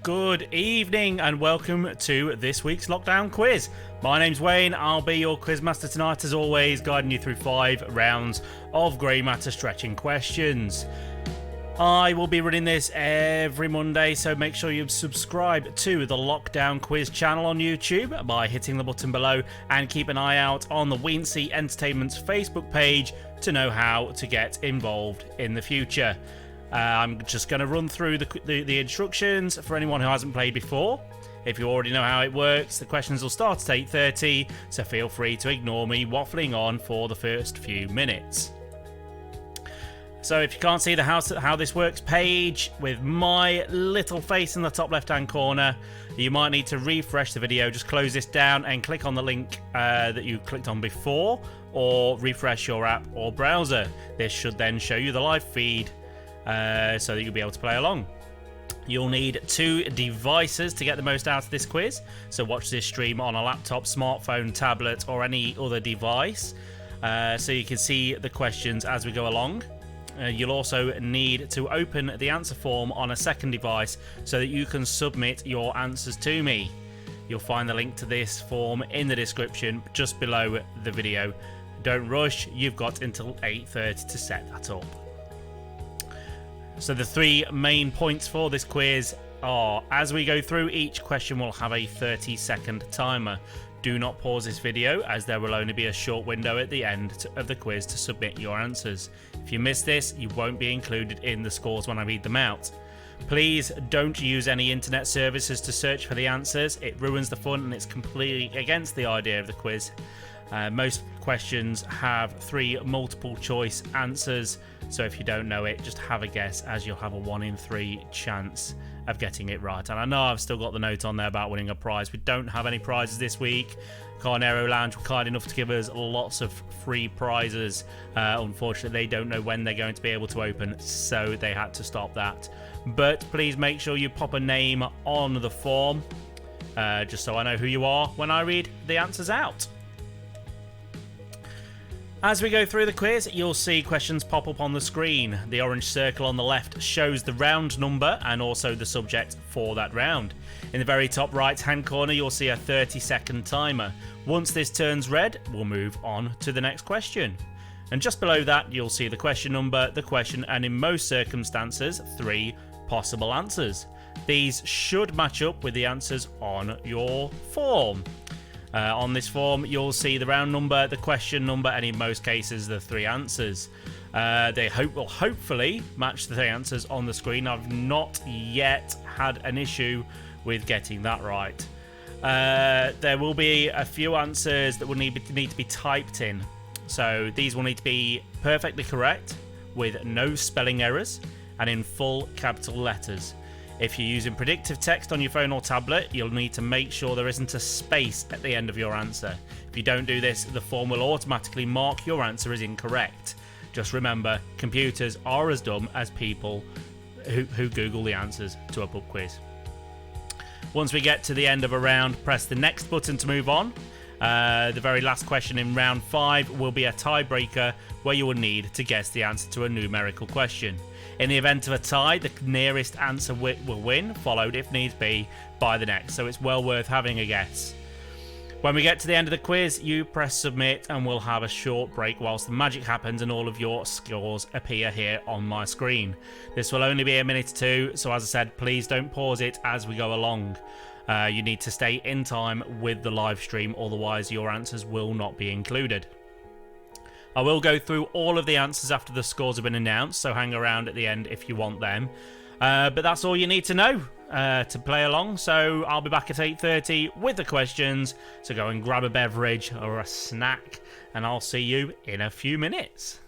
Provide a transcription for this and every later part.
Good evening and welcome to this week's lockdown quiz. My name's Wayne, I'll be your quizmaster tonight as always, guiding you through 5 rounds of grey matter stretching questions. I will be running this every Monday, so make sure you subscribe to the Lockdown Quiz channel on YouTube by hitting the button below, and keep an eye out on the Weensy Entertainments Facebook page to know how to get involved in the future. I'm just going to run through the instructions for anyone who hasn't played before. If you already know how it works, the questions will start at 8:30, so feel free to ignore me waffling on for the first few minutes. So if you can't see the how this works page with my little face in the top left hand corner, you might need to refresh the video. Just close this down and click on the link that you clicked on before, or refresh your app or browser. This should then show you the live feed so that you'll be able to play along. You'll need 2 devices to get the most out of this quiz, so watch this stream on a laptop, smartphone, tablet or any other device so you can see the questions as we go along. You'll also need to open the answer form on a second device so that you can submit your answers to me. You'll find the link to this form in the description just below the video. Don't rush, you've got until 8:30 to set that up. So the 3 main points for this quiz are, as we go through, each question will have a 30-second timer. Do not pause this video, as there will only be a short window at the end of the quiz to submit your answers. If you miss this, you won't be included in the scores when I read them out. Please don't use any internet services to search for the answers. It ruins the fun and it's completely against the idea of the quiz. Most questions have 3 multiple choice answers, so if you don't know it, just have a guess, as you'll have a 1 in 3 chance of getting it right. And I know I've still got the note on there about winning a prize. We don't have any prizes this week. Carnero Lounge were kind enough to give us lots of free prizes. Unfortunately, they don't know when they're going to be able to open, so they had to stop that. But please make sure you pop a name on the form, just so I know who you are when I read the answers out. As we go through the quiz, you'll see questions pop up on the screen. The orange circle on the left shows the round number and also the subject for that round. In the very top right hand corner, you'll see a 30-second timer. Once this turns red, we'll move on to the next question. And just below that, you'll see the question number, the question, and in most circumstances, 3 possible answers. These should match up with the answers on your form. On this form, you'll see the round number, the question number, and in most cases, the 3 answers. They will hopefully match the 3 answers on the screen. I've not yet had an issue with getting that right. There will be a few answers that will need to be typed in. So these will need to be perfectly correct, with no spelling errors, and in full capital letters. If you're using predictive text on your phone or tablet, you'll need to make sure there isn't a space at the end of your answer. If you don't do this, the form will automatically mark your answer as incorrect. Just remember, computers are as dumb as people who Google the answers to a pub quiz. Once we get to the end of a round, press the next button to move on. The very last question in round 5 will be a tiebreaker where you will need to guess the answer to a numerical question. In the event of a tie, the nearest answer will win, followed, if needs be, by the next, so it's well worth having a guess. When we get to the end of the quiz, you press submit and we'll have a short break whilst the magic happens and all of your scores appear here on my screen. This will only be a minute or two, so as I said, please don't pause it as we go along. You need to stay in time with the live stream, otherwise your answers will not be included. I will go through all of the answers after the scores have been announced, so hang around at the end if you want them. But that's all you need to know to play along, so I'll be back at 8:30 with the questions, so go and grab a beverage or a snack, and I'll see you in a few minutes.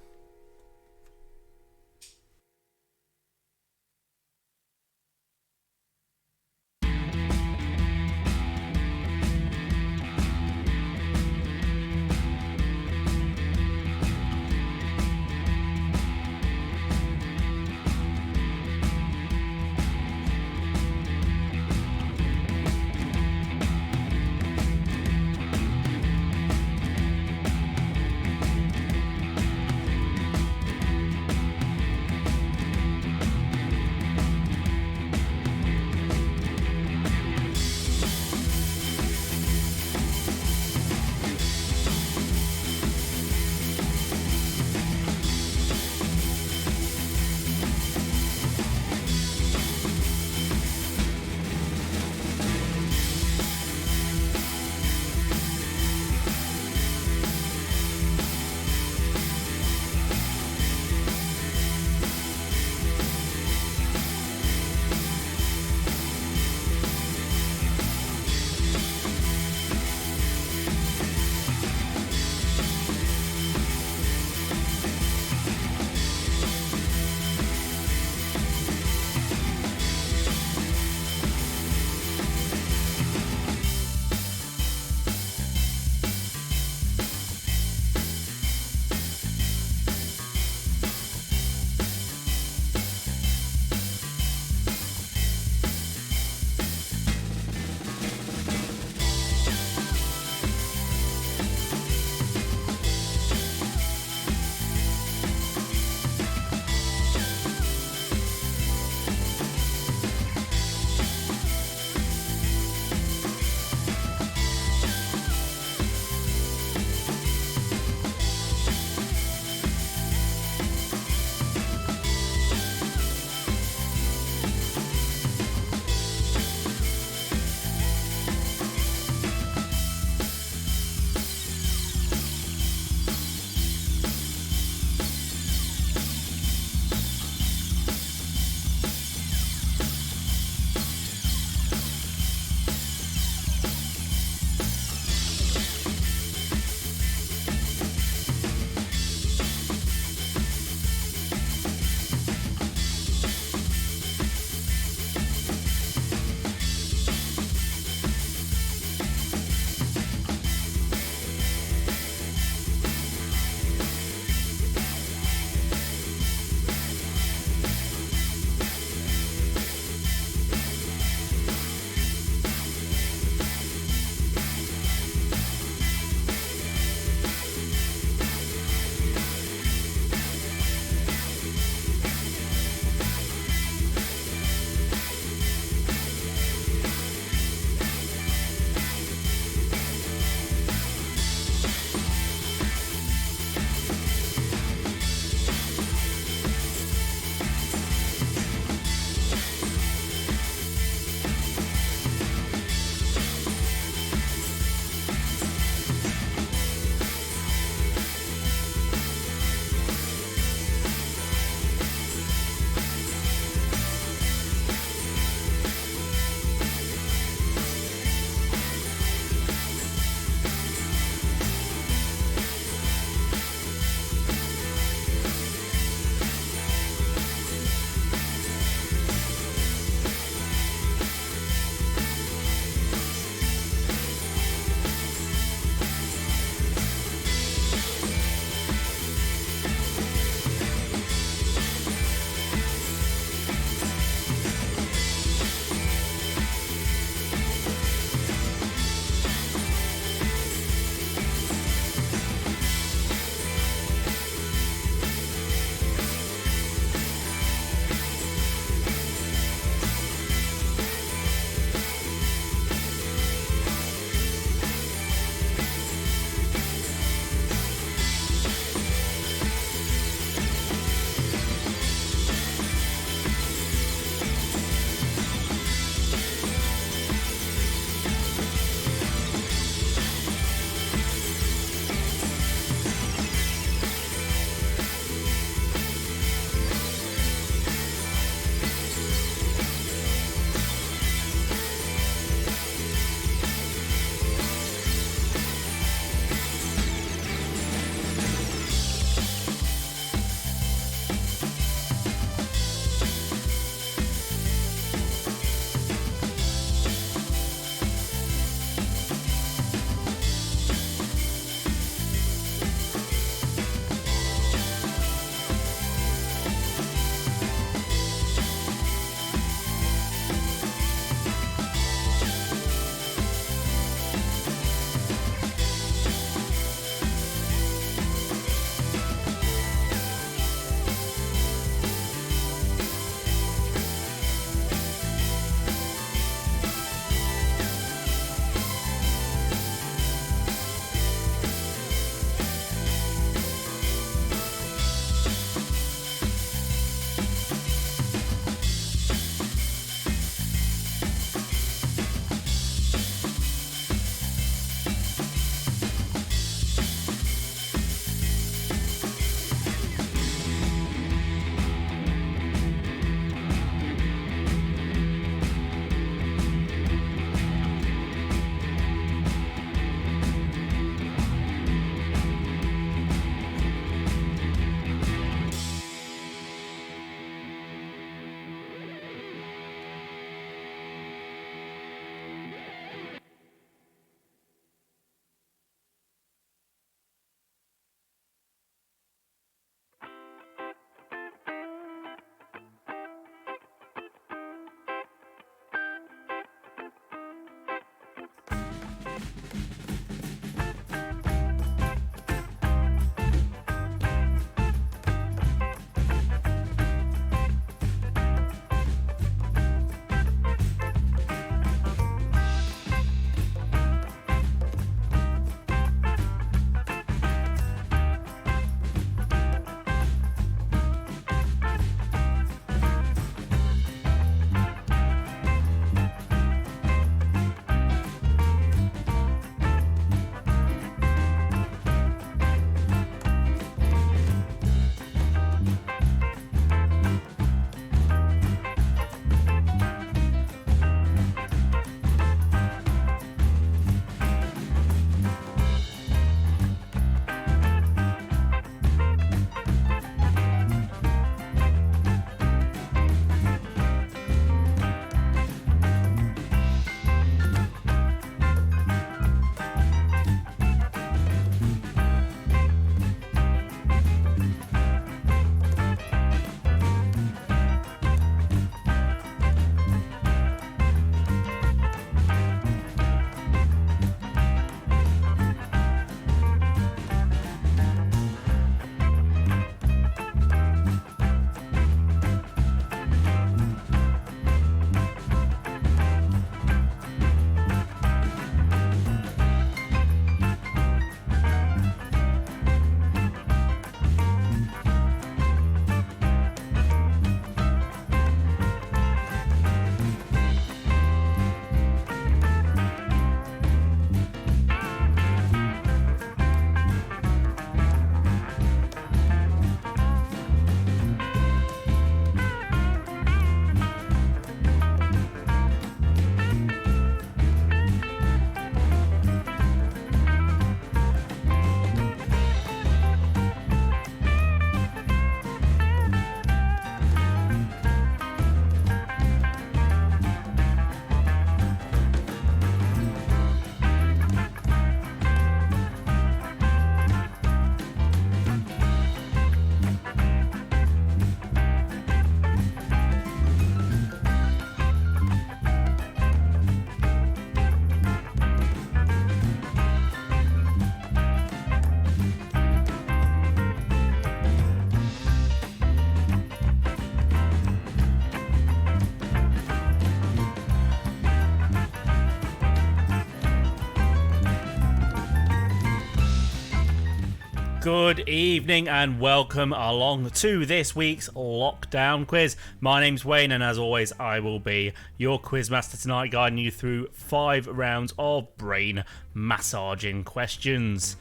Good evening and welcome along to this week's lockdown quiz. My name's Wayne and as always I will be your quizmaster tonight, guiding you through 5 rounds of brain massaging questions.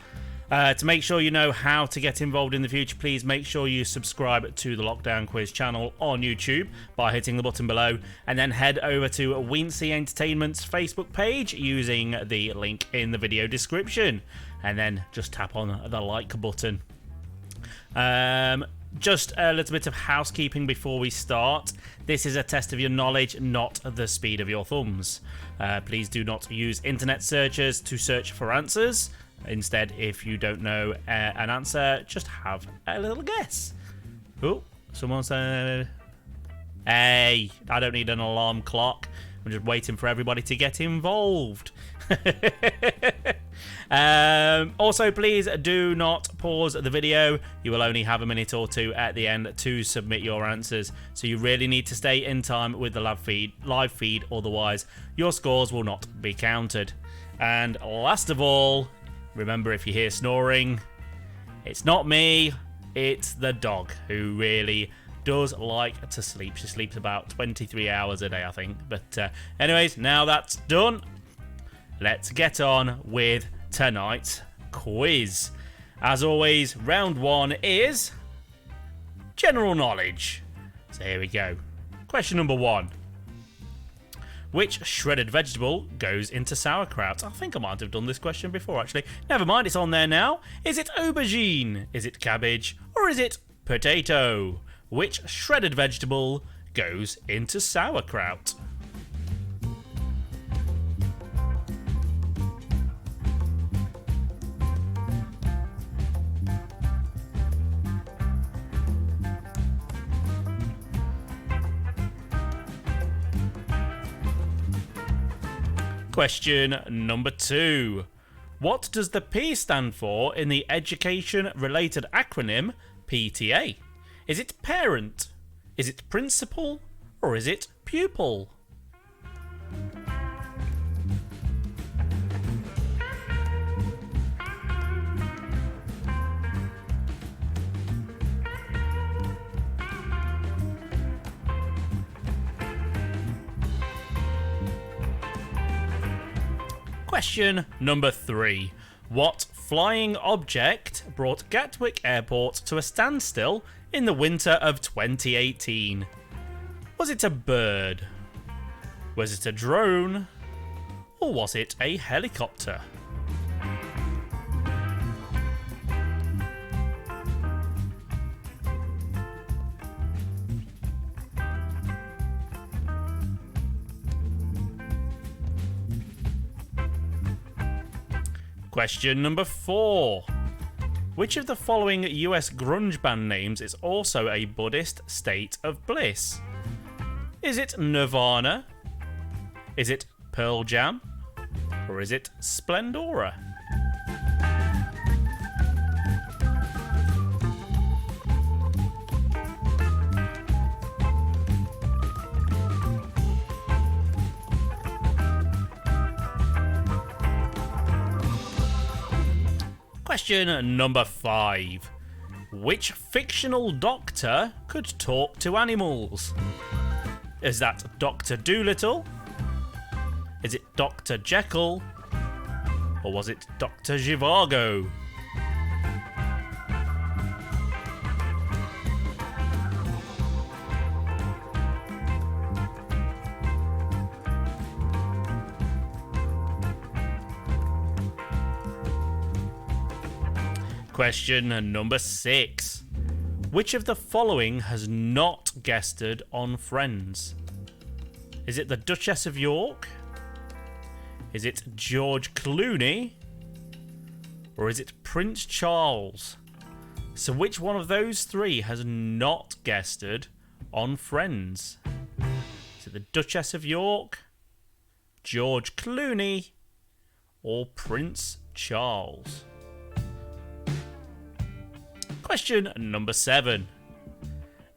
To make sure you know how to get involved in the future, please make sure you subscribe to the Lockdown Quiz channel on YouTube by hitting the button below, and then head over to Weensy Entertainments Facebook page using the link in the video description, and then just tap on the like button. Just a little bit of housekeeping before we start. This is a test of your knowledge, not the speed of your thumbs. Please do not use internet searches to search for answers. Instead, if you don't know an answer, just have a little guess. Oh, someone said, hey, I don't need an alarm clock. I'm just waiting for everybody to get involved. Also, please do not pause the video. You will only have a minute or two at the end to submit your answers. So you really need to stay in time with the live feed, otherwise your scores will not be counted. And last of all, remember, if you hear snoring, it's not me, it's the dog, who really does like to sleep. She sleeps about 23 hours a day, I think. But anyways, now that's done, let's get on with tonight's quiz. As always, round 1 is general knowledge. So here we go. Question number 1. Which shredded vegetable goes into sauerkraut? I think I might have done this question before, actually. Never mind, it's on there now. Is it aubergine? Is it cabbage? Or is it potato? Which shredded vegetable goes into sauerkraut? Question number 2. What does the P stand for in the education-related acronym PTA? Is it parent? Is it principal? Or is it pupil? Question number 3. What flying object brought Gatwick Airport to a standstill in the winter of 2018? Was it a bird? Was it a drone? Or was it a helicopter? Question number 4. Which of the following US grunge band names is also a Buddhist state of bliss? Is it Nirvana? Is it Pearl Jam? Or is it Splendora? Question number 5. Which fictional doctor could talk to animals? Is that Dr. Dolittle? Is it Dr. Jekyll? Or was it Dr. Zhivago? Question number 6. Which of the following has not guested on Friends? Is it the Duchess of York? Is it George Clooney? Or is it Prince Charles? So which one of those 3 has not guested on Friends? Is it the Duchess of York, George Clooney, or Prince Charles? Question number 7.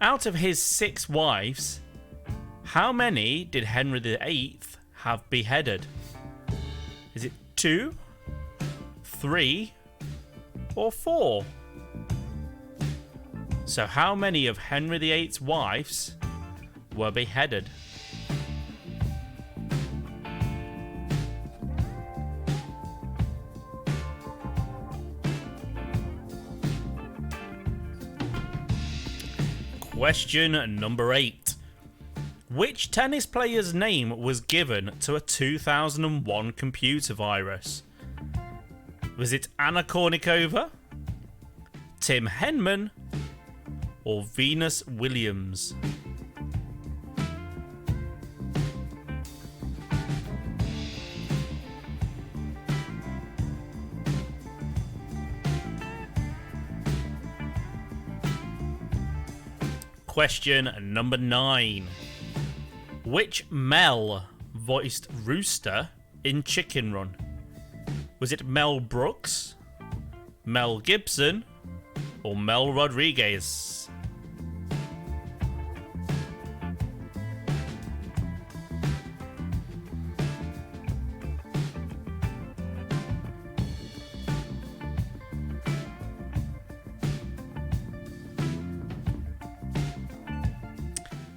Out of his 6 wives, how many did Henry VIII have beheaded? Is it 2, 3, or 4? So how many of Henry VIII's wives were beheaded? Question number 8. Which tennis player's name was given to a 2001 computer virus? Was it Anna Kournikova, Tim Henman, or Venus Williams? Question number 9. Which Mel voiced Rooster in Chicken Run? Was it Mel Brooks, Mel Gibson, or Mel Rodriguez?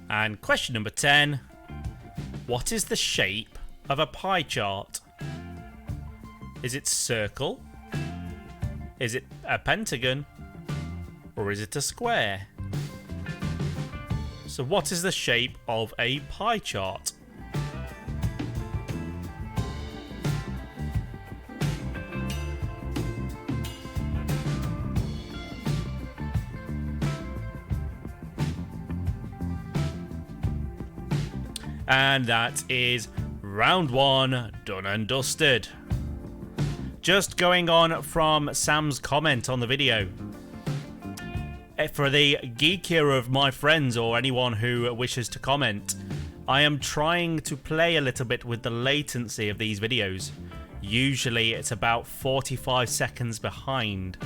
And question number 10. What is the shape of a pie chart? Is it circle? Is it a pentagon? Or is it a square? So what is the shape of a pie chart? And that is round 1 done and dusted. Just going on from Sam's comment on the video. For the geekier of my friends or anyone who wishes to comment, I am trying to play a little bit with the latency of these videos. Usually it's about 45 seconds behind.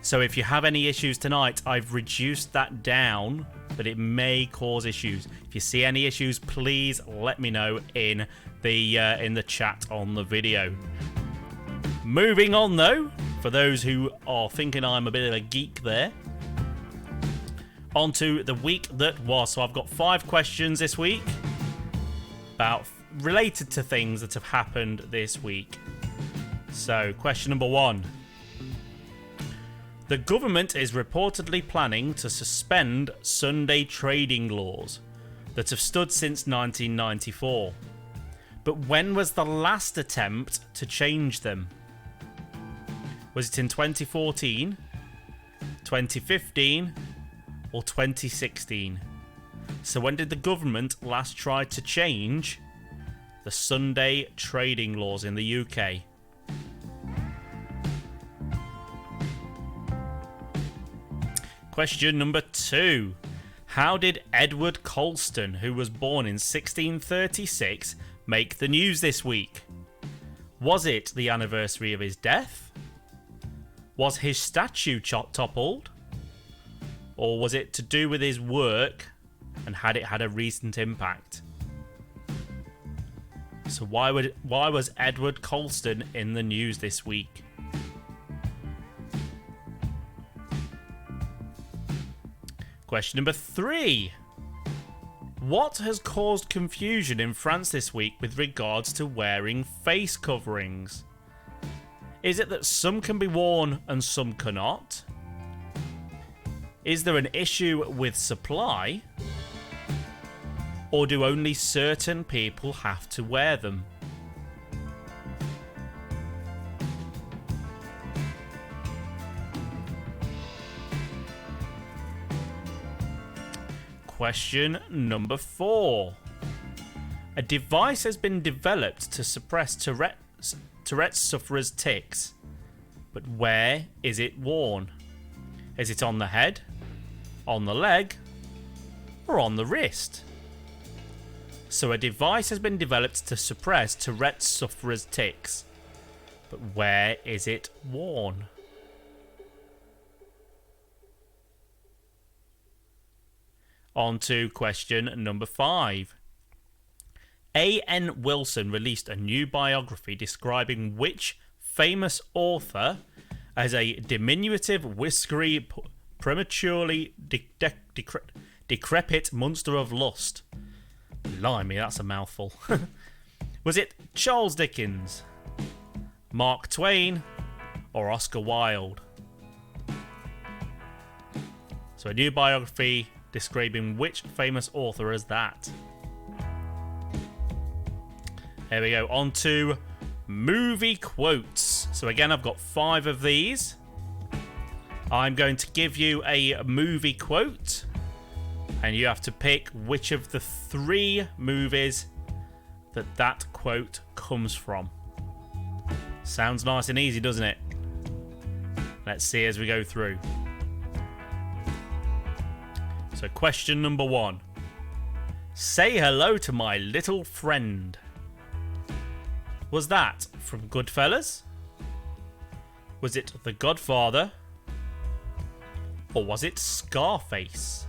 So if you have any issues tonight, I've reduced that down, but it may cause issues. If you see any issues, please let me know in the chat on the video. Moving on though, for those who are thinking I'm a bit of a geek there, on to the week that was. So I've got 5 questions this week about related to things that have happened this week. So question number 1. The government is reportedly planning to suspend Sunday trading laws that have stood since 1994. But when was the last attempt to change them? Was it in 2014, 2015, or 2016? So when did the government last try to change the Sunday trading laws in the UK? Question number 2. How did Edward Colston, who was born in 1636, make the news this week? Was it the anniversary of his death? Was his statue toppled? Or was it to do with his work and had it had a recent impact? So why was Edward Colston in the news this week? Question number 3. What has caused confusion in France this week with regards to wearing face coverings? Is it that some can be worn and some cannot? Is there an issue with supply? Or do only certain people have to wear them? Question number 4. A device has been developed to suppress Tourette's sufferers' tics. But where is it worn? Is it on the head, on the leg, or on the wrist? So a device has been developed to suppress Tourette's sufferers' tics. But where is it worn? On to question number 5. A.N. Wilson released a new biography describing which famous author as a diminutive, whiskery, prematurely decrepit monster of lust? Blimey, that's a mouthful. Was it Charles Dickens, Mark Twain, or Oscar Wilde? So a new biography describing which famous author as that. Here we go, on to movie quotes. So again, I've got 5 of these. I'm going to give you a movie quote, and you have to pick which of the 3 movies that quote comes from. Sounds nice and easy, doesn't it? Let's see as we go through. So question number 1. Say hello to my little friend. Was that from Goodfellas? Was it The Godfather? Or was it Scarface?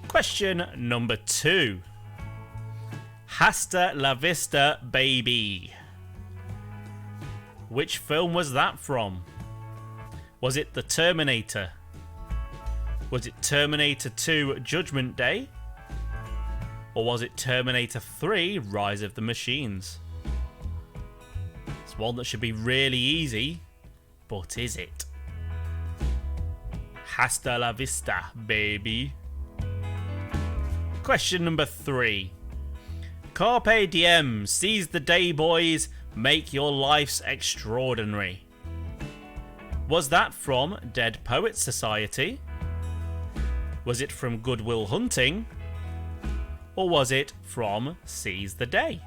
Question number 2. Hasta la vista, baby. Which film was that from? Was it The Terminator? Was it Terminator 2 Judgment Day? Or was it Terminator 3 Rise of the Machines? It's one that should be really easy, but is it? Hasta la vista, baby. Question number 3. Carpe diem, seize the day, boys, make your lives extraordinary. Was that from Dead Poets Society? Was it from Good Will Hunting? Or was it from Seize the Day?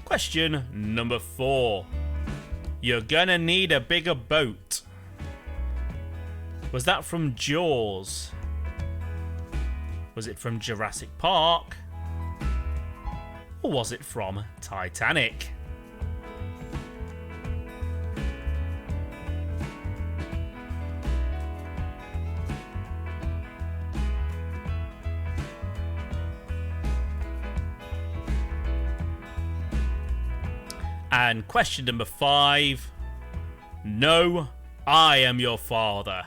Question number 4. You're gonna need a bigger boat. Was that from Jaws? Was it from Jurassic Park? Or was it from Titanic? And question number 5. No, I am your father.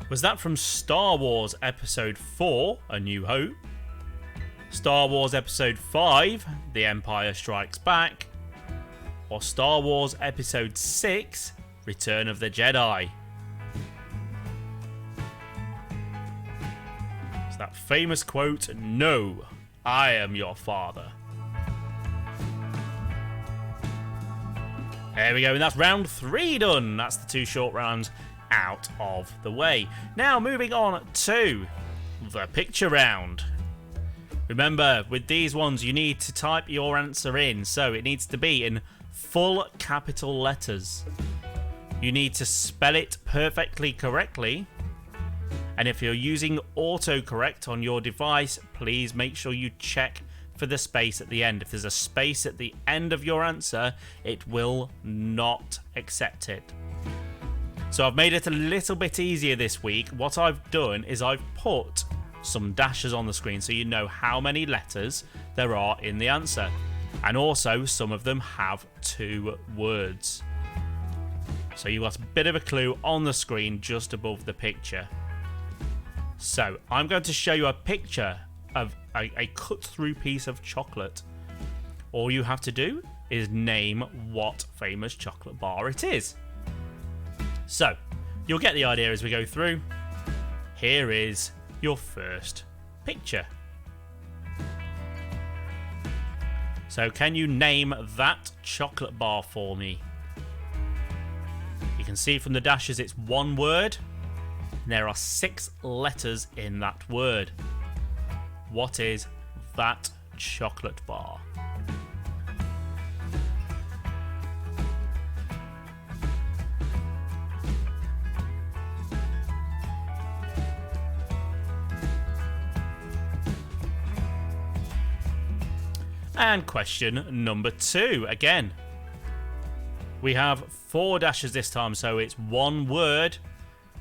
Was that from Star Wars Episode 4, A New Hope? Star Wars Episode 5, The Empire Strikes Back? Or Star Wars Episode 6, Return of the Jedi? It's that famous quote, no, I am your father. There we go, and that's round 3 done. That's the 2 short rounds out of the way. Now moving on to the picture round. Remember, with these ones you need to type your answer in, so it needs to be in full capital letters. You need to spell it perfectly correctly, and if you're using autocorrect on your device, please make sure you check for the space at the end. If there's a space at the end of your answer, it will not accept it. So I've made it a little bit easier this week. What I've done is I've put some dashes on the screen so you know how many letters there are in the answer. And also some of them have 2 words. So you've got a bit of a clue on the screen just above the picture. So I'm going to show you a picture of a cut through piece of chocolate. All you have to do is name what famous chocolate bar it is. So you'll get the idea as we go through. Here is your first picture. So can you name that chocolate bar for me? You can see from the dashes it's 1 word. And there are 6 letters in that word. What is that chocolate bar? And question number 2. Again, we have 4 dashes this time, so it's one word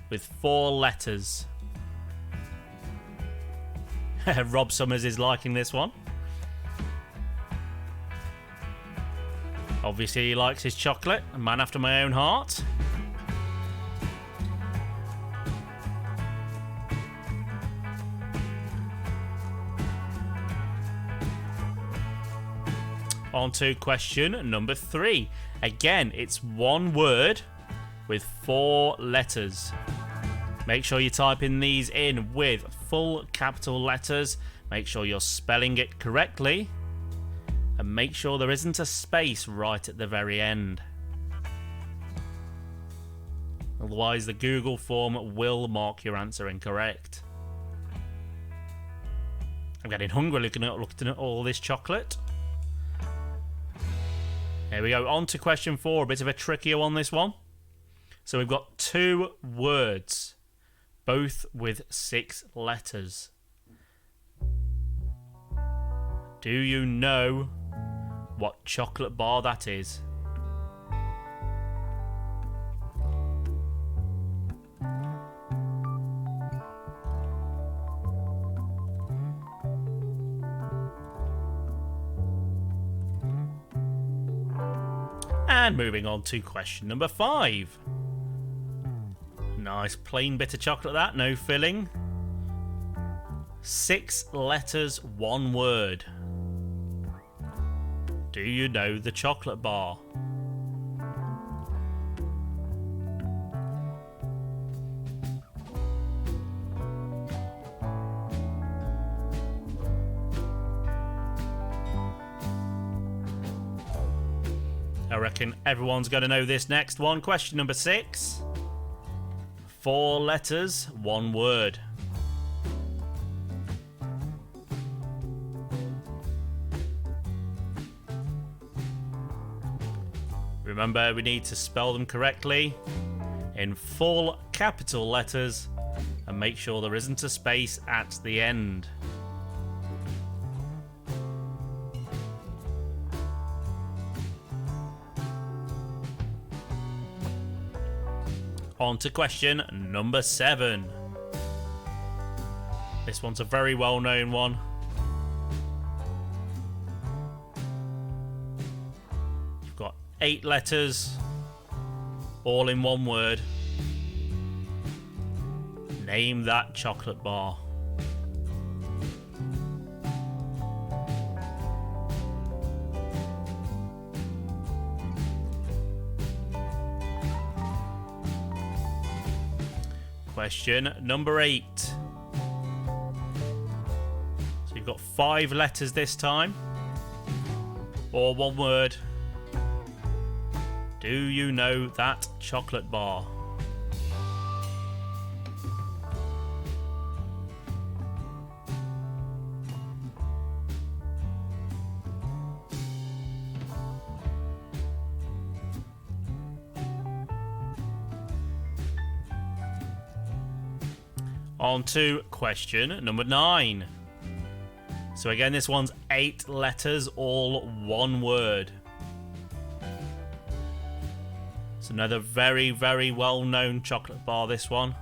with 4 letters. Rob Summers is liking this one. Obviously he likes his chocolate, a man after my own heart. On to question number 3. Again, it's one word with 4 letters. Make sure you type in these in with full capital letters. Make sure you're spelling it correctly. And make sure there isn't a space right at the very end. Otherwise, the Google form will mark your answer incorrect. I'm getting hungry looking at all this chocolate. Here we go, on to question 4, a bit of a trickier one this one. So we've got 2 words, both with 6 letters. Do you know what chocolate bar that is? And moving on to question number 5. Nice plain bit of chocolate that, no filling. 6 letters, 1 word. Do you know the chocolate bar? I reckon everyone's going to know this next one. Question number 6. 4 letters, 1 word. Remember, we need to spell them correctly in full capital letters and make sure there isn't a space at the end. On to question number 7. This one's a very well-known one. You've got 8 letters, all in 1 word. Name that chocolate bar. Question number 8. So you've got 5 letters this time, or 1 word. Do you know that chocolate bar? On to question number 9. So again, this one's 8 letters, all 1 word. It's another very, very well-known chocolate bar, this one.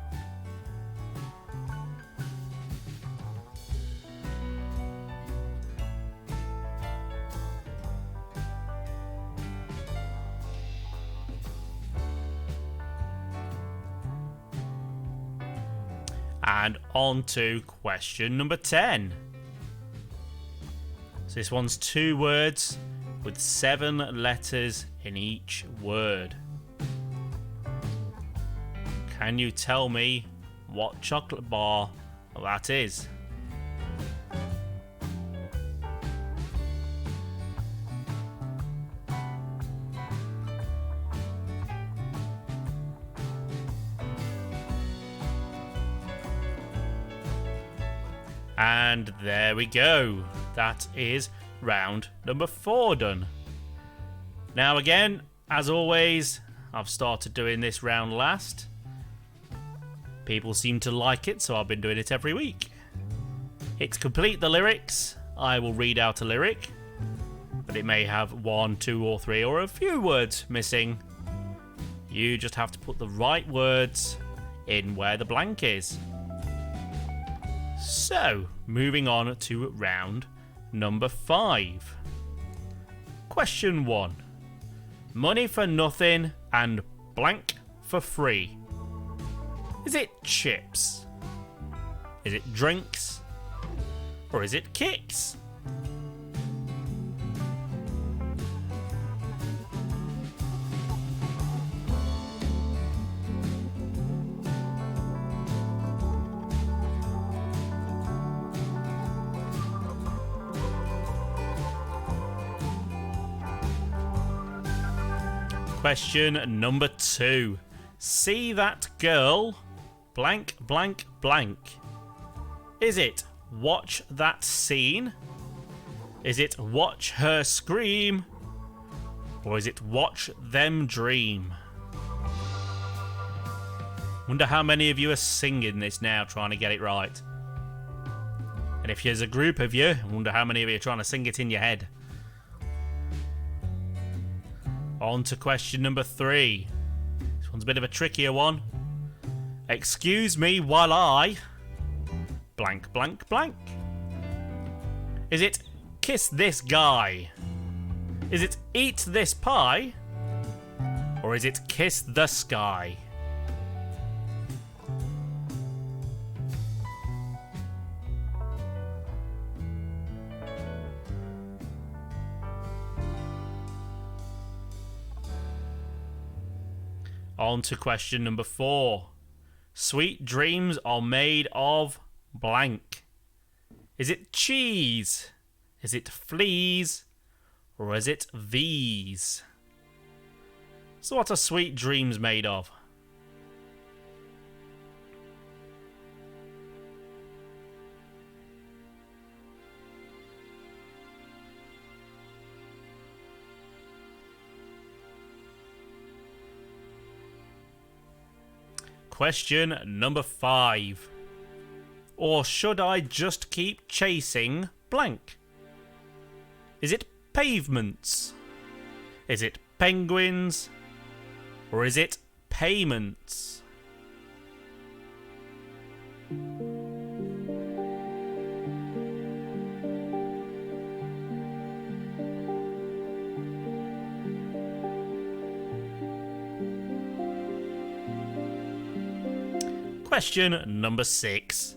And on to question number 10. So this one's 2 words with 7 letters in each word. Can you tell me what chocolate bar that is? And there we go. That is round number 4 done. Now again, as always, I've started doing this round last. People seem to like it, so I've been doing it every week. It's complete the lyrics. I will read out a lyric. but it may have 1, 2, or 3, or a few words missing. You just have to put the right words in where the blank is. So, moving on to round number 5. Question 1. Money for nothing and blank for free. Is it chips? Is it drinks? Or is it kicks? Question number 2. See that girl, blank, blank, blank. Is it watch that scene? Is it watch her scream? Or is it watch them dream? Wonder how many of you are singing this now, trying to get it right. And if there's a group of you, I wonder how many of you are trying to sing it in your head. On to question number 3. This one's a bit of a trickier one. Excuse me while I... blank, blank, blank. Is it kiss this guy? Is it eat this pie? Or is it kiss the sky? On to question number 4. Sweet dreams are made of blank. Is it cheese? Is it fleas? Or is it these? So what are sweet dreams made of? Question number 5. Or should I just keep chasing blank? Is it pavements? Is it penguins? Or is it payments? Question number 6.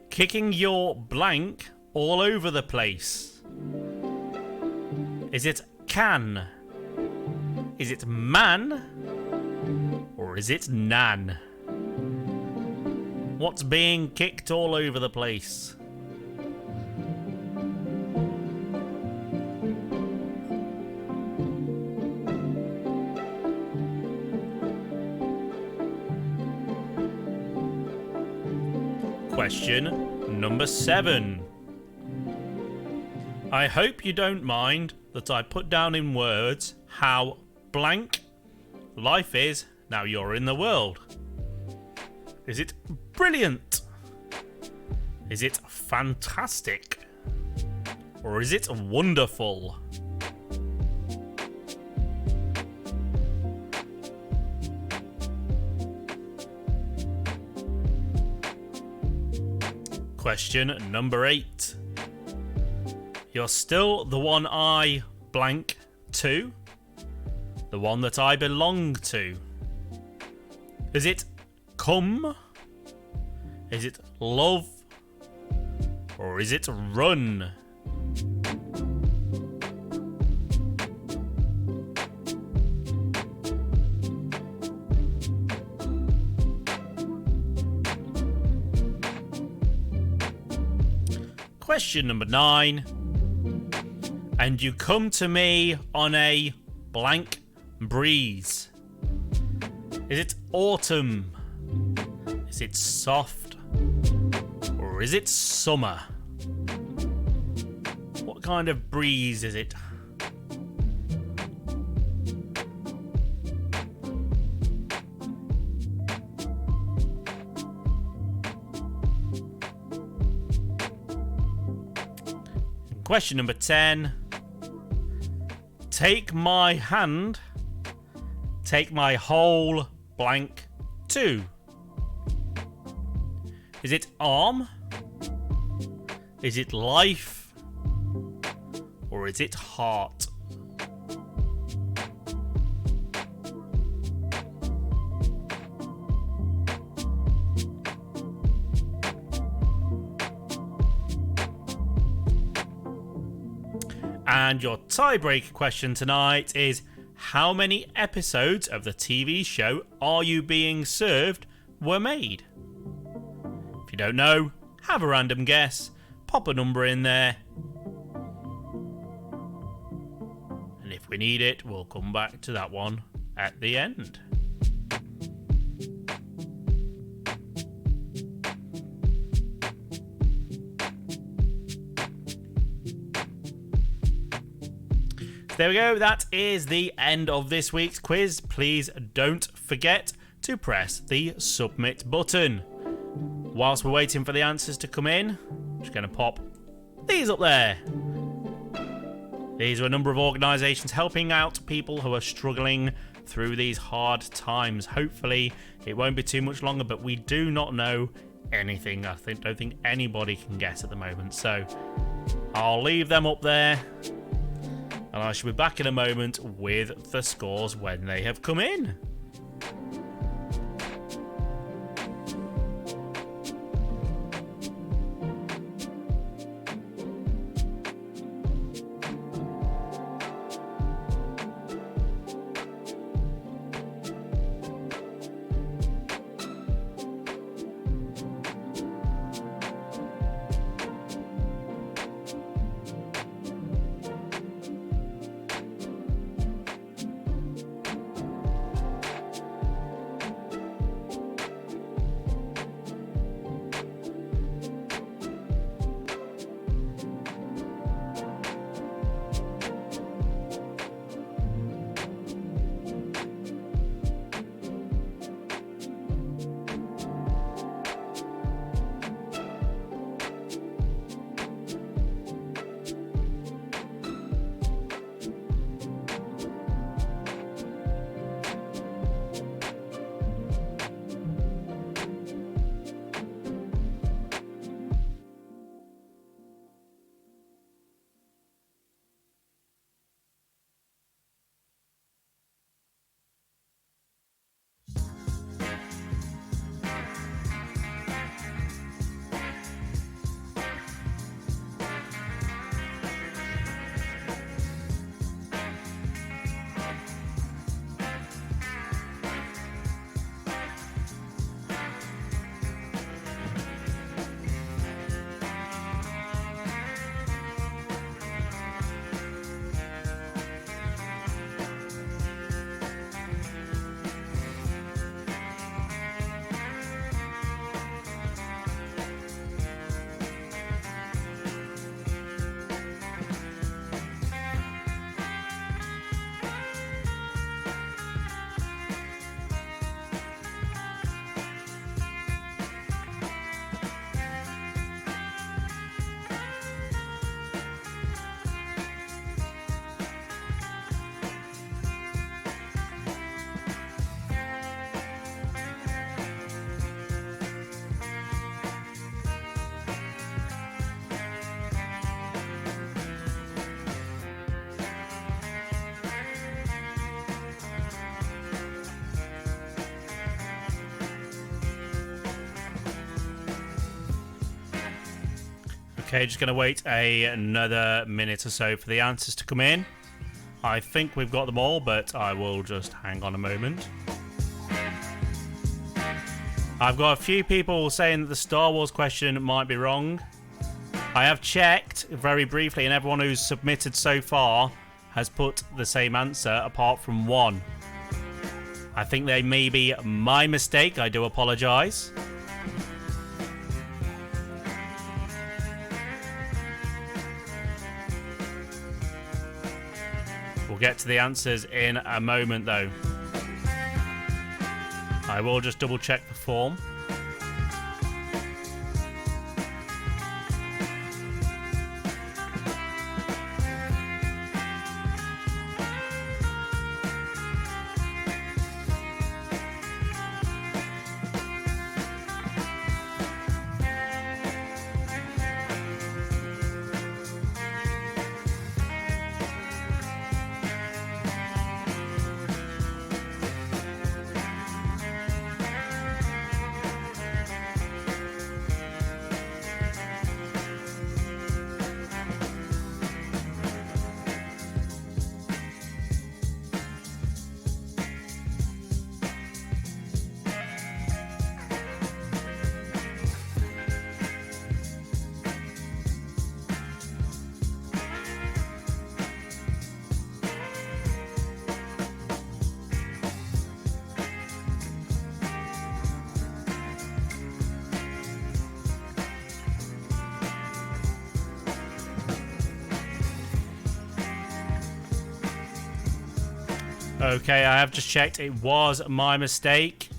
Kicking your blank all over the place. Is it can? Is it man? Or is it nan? What's being kicked all over the place? Question number 7. I hope you don't mind that I put down in words how blank life is now you're in the world. Is it brilliant? Is it fantastic? Or is it wonderful? Question number 8. You're still the one I blank to, the one that I belong to. Is it come? Is it love? Or is it run? Question number 9. And you come to me on a blank breeze. Is it autumn? Is it soft? Or is it summer? What kind of breeze is it? Question number 10. Take my hand, take my whole blank too. Is it arm? Is it life? Or is it heart? And your tiebreaker question tonight is, how many episodes of the TV show Are You Being Served were made? If you don't know, have a random guess, pop a number in there, and if we need it, we'll come back to that one at the end. There we go, that is the end of this week's quiz. Please don't forget to press the submit button. Whilst we're waiting for the answers to come in, I'm just going to pop these up there. These are a number of organisations helping out people who are struggling through these hard times. Hopefully it won't be too much longer, but we do not know anything. I don't think anybody can guess at the moment. So I'll leave them up there. And I shall be back in a moment with the scores when they have come in. Okay, just going to wait another minute or so for the answers to come in. I think we've got them all, but I will just hang on a moment. I've got a few people saying that the Star Wars question might be wrong. I have checked very briefly, and everyone who's submitted so far has put the same answer, apart from one. I think they may be my mistake. I do apologise. We'll get to the answers in a moment, though. I will just double check the form. Okay, I have just checked. It was my mistake.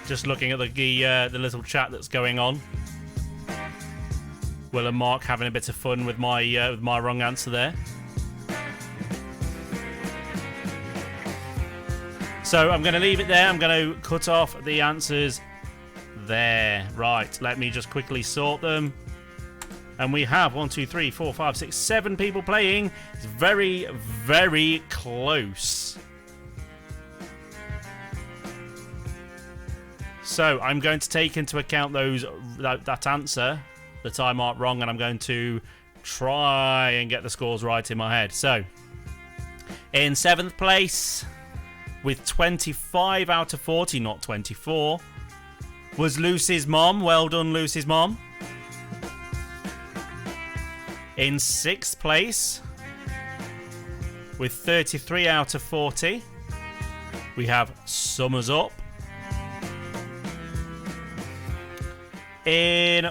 Just looking at the little chat that's going on. Will and Mark having a bit of fun with my wrong answer there. So I'm going to leave it there. I'm going to cut off the answers there. Right, let me just quickly sort them. And we have 1, 2, 3, 4, 5, 6, 7 people playing. It's very, very close. So I'm going to take into account that answer that I marked wrong, and I'm going to try and get the scores right in my head. So in 7th place, with 25 out of 40, not 24, was Lucy's mom. Well done, Lucy's mom. In 6th place, with 33 out of 40, we have Summers Up. In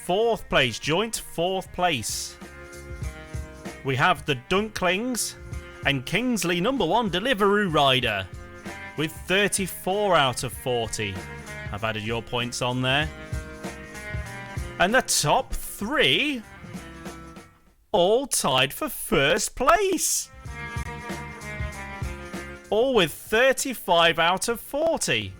4th place, joint 4th place, we have the Dunklings and Kingsley #1 Deliveroo Rider with 34 out of 40. I've added your points on there. And the top 3 all tied for 1st place. All with 35 out of 40.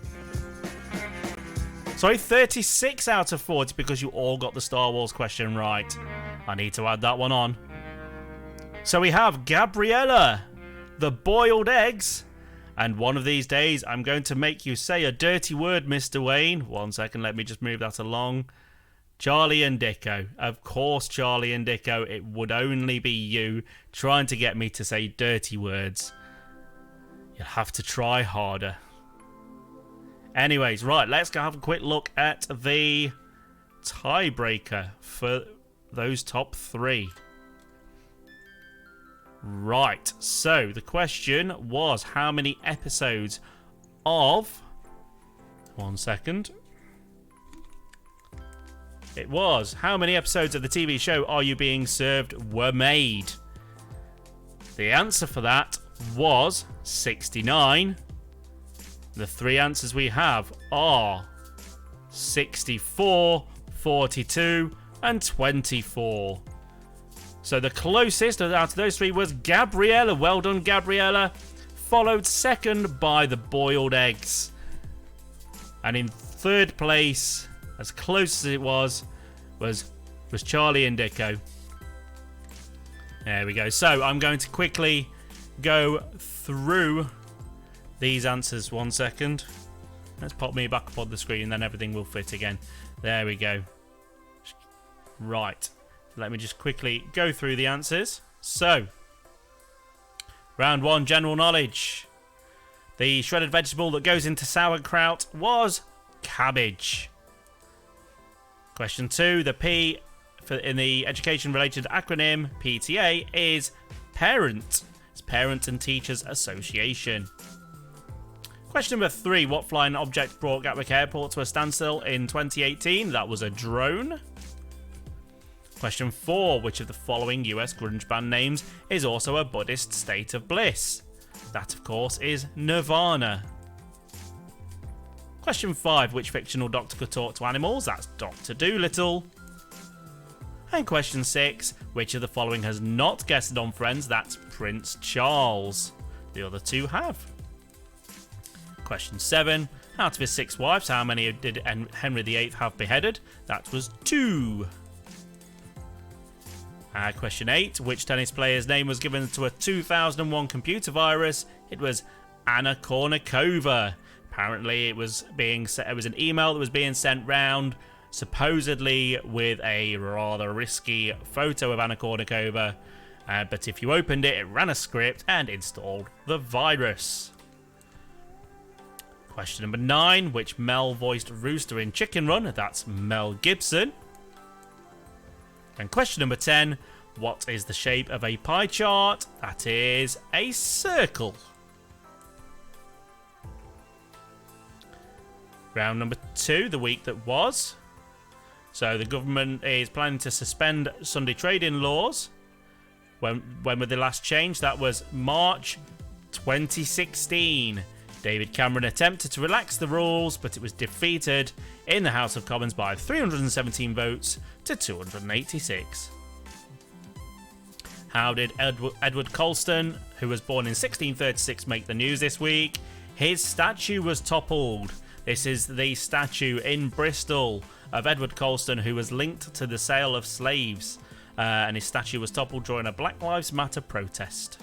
Sorry, 36 out of 40 because you all got the Star Wars question right. I need to add that one on. So we have Gabriella, the boiled eggs, and one of these days I'm going to make you say a dirty word, Mr. Wayne. 1 second, let me just move that along. Charlie and Dicko. Of course, Charlie and Dicko. It would only be you trying to get me to say dirty words. You'll have to try harder. Anyways, right, let's go have a quick look at the tiebreaker for those top 3. Right, so the question was how many episodes of... 1 second. It was how many episodes of the TV show Are You Being Served were made? The answer for that was 69. The 3 answers we have are 64, 42, and 24. So the closest out of those 3 was Gabriella. Well done, Gabriella. Followed second by the boiled eggs. And in 3rd place, as close as it was Charlie and Dicko. There we go. So I'm going to quickly go through these answers. 1 second. Let's pop me back up on the screen and then everything will fit again. There we go. Right. Let me just quickly go through the answers. So, round 1, general knowledge. The shredded vegetable that goes into sauerkraut was cabbage. Question 2, the P in the education-related acronym PTA is parent. It's Parent and Teachers Association. Question number 3, what flying object brought Gatwick Airport to a standstill in 2018? That was a drone. Question 4, which of the following US grunge band names is also a Buddhist state of bliss? That, of course, is Nirvana. Question 5, which fictional doctor could talk to animals? That's Dr. Dolittle. And question 6, which of the following has not guested on Friends? That's Prince Charles. The other 2 have. Question 7, out of his 6 wives, how many did Henry VIII have beheaded? That was 2. Question 8, which tennis player's name was given to a 2001 computer virus? It was Anna Kournikova. Apparently it was an email that was being sent round, supposedly with a rather risky photo of Anna Kournikova. But if you opened it, it ran a script and installed the virus. Question number 9, which Mel voiced Rooster in Chicken Run? That's Mel Gibson. And question number 10, what is the shape of a pie chart? That is a circle. Round number 2, the week that was. So the government is planning to suspend Sunday trading laws. When were they last changed? That was March 2016. David Cameron attempted to relax the rules, but it was defeated in the House of Commons by 317 votes to 286. How did Edward Colston, who was born in 1636, make the news this week? His statue was toppled. This is the statue in Bristol of Edward Colston, who was linked to the sale of slaves. And his statue was toppled during a Black Lives Matter protest.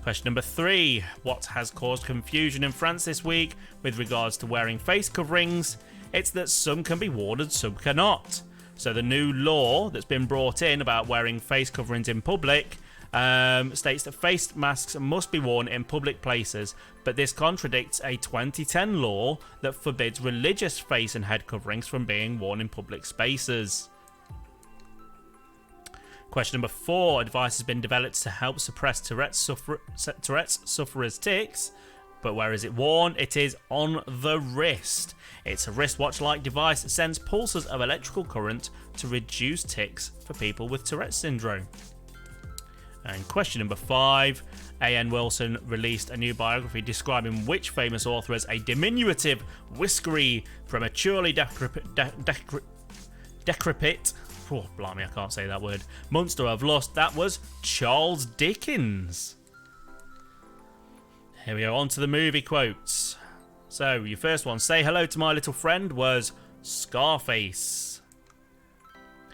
Question number 3. What has caused confusion in France this week with regards to wearing face coverings? It's that some can be worn and some cannot. So the new law that's been brought in about wearing face coverings in public states that face masks must be worn in public places, but this contradicts a 2010 law that forbids religious face and head coverings from being worn in public spaces. Question number 4. Advice has been developed to help suppress Tourette's sufferers' tics, but where is it worn? It is on the wrist. It's a wristwatch-like device that sends pulses of electrical current to reduce tics for people with Tourette's syndrome. And question number 5. A.N. Wilson released a new biography describing which famous author as a diminutive, whiskery, prematurely decrepit oh, blimey, I can't say that word. Monster of Lust. That was Charles Dickens. Here we go, on to the movie quotes. So, your first one, say hello to my little friend, was Scarface.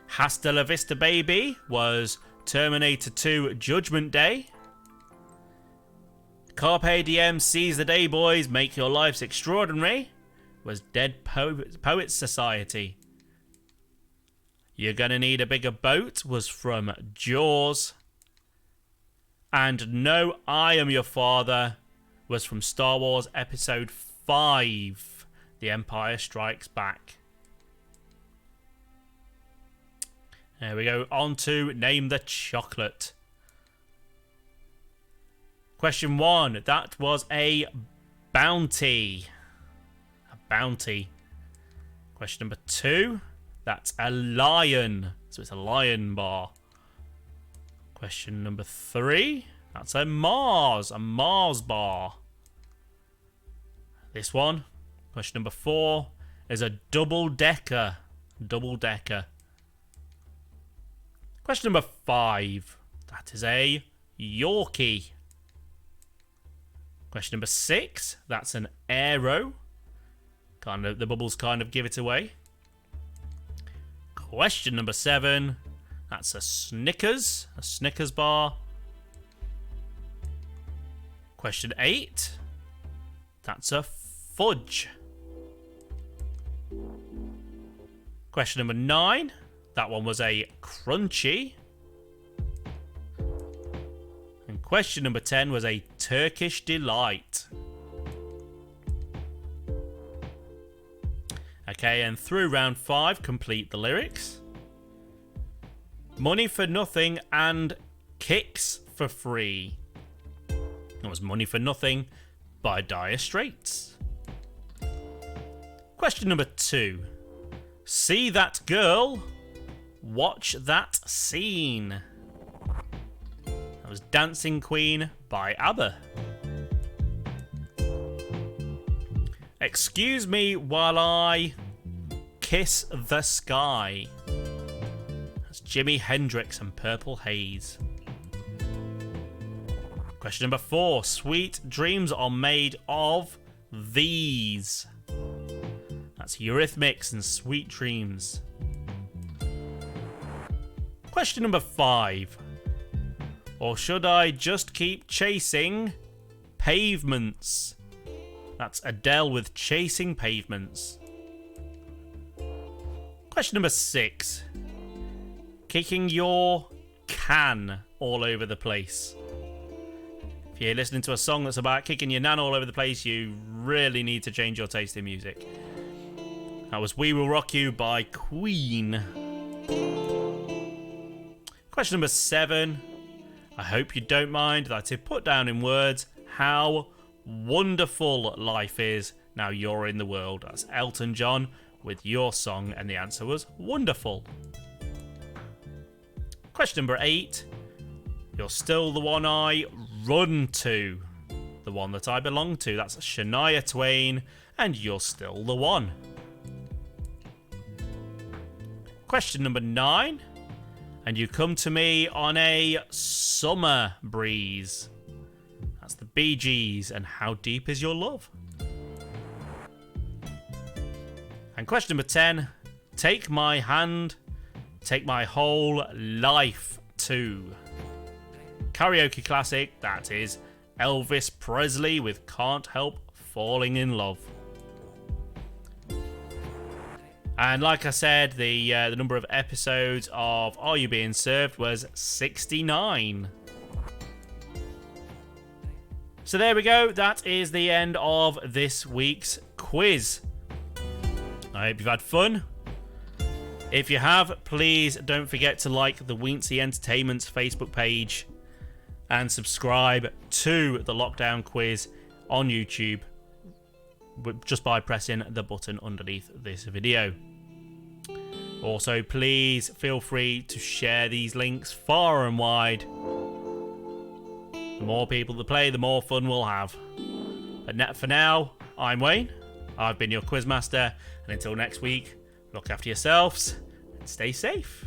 Hasta la vista, baby, was Terminator 2 Judgment Day. Carpe diem, seize the day, boys, make your lives extraordinary, was Dead Poets Society. You're gonna need a bigger boat was from Jaws. And No, I Am Your Father was from Star Wars Episode 5, The Empire Strikes Back. There we go, on to Name the Chocolate. Question 1, that was a bounty. A bounty. Question number 2. That's a lion. So it's a lion bar. Question number 3. That's a Mars bar. This one, question number 4, is a double-decker. Double-decker. Question number 5. That is a Yorkie. Question number 6. That's an Aero. Kind of, the bubbles kind of give it away. Question number 7. That's a Snickers bar. Question 8. That's a Fudge. Question number 9. That one was a Crunchy. And question number 10 was a Turkish Delight. Okay, and through round 5, complete the lyrics. Money for Nothing and Kicks for Free. That was Money for Nothing by Dire Straits. Question number 2. See that girl, watch that scene. That was Dancing Queen by ABBA. Excuse me while I kiss the sky. That's Jimi Hendrix and Purple Haze. Question number 4. Sweet dreams are made of these. That's Eurythmics and Sweet Dreams. Question number 5. Or should I just keep chasing pavements? That's Adele with Chasing Pavements. Question number 6. Kicking your can all over the place. If you're listening to a song that's about kicking your nan all over the place, you really need to change your taste in music. That was We Will Rock You by Queen. Question number 7. I hope you don't mind that I put down in words how wonderful life is Now You're in the World. That's Elton John with Your Song, and the answer was Wonderful. Question number 8. You're Still the One I Run to. The one that I belong to. That's Shania Twain, and You're Still the One. Question number 9. And You Come to Me on a Summer Breeze. That's the Bee Gees, and How Deep Is Your Love? And question number 10. Take My Hand, Take My Whole Life Too. Karaoke classic, that is Elvis Presley with Can't Help Falling in Love. And like I said, the number of episodes of Are You Being Served was 69. So there we go. That is the end of this week's quiz. I hope you've had fun. If you have, please don't forget to like the Weensy Entertainments Facebook page and subscribe to the Lockdown Quiz on YouTube just by pressing the button underneath this video. Also, please feel free to share these links far and wide. The more people that play, the more fun we'll have. But for now, I'm Wayne. I've been your Quizmaster, and until next week, look after yourselves and stay safe.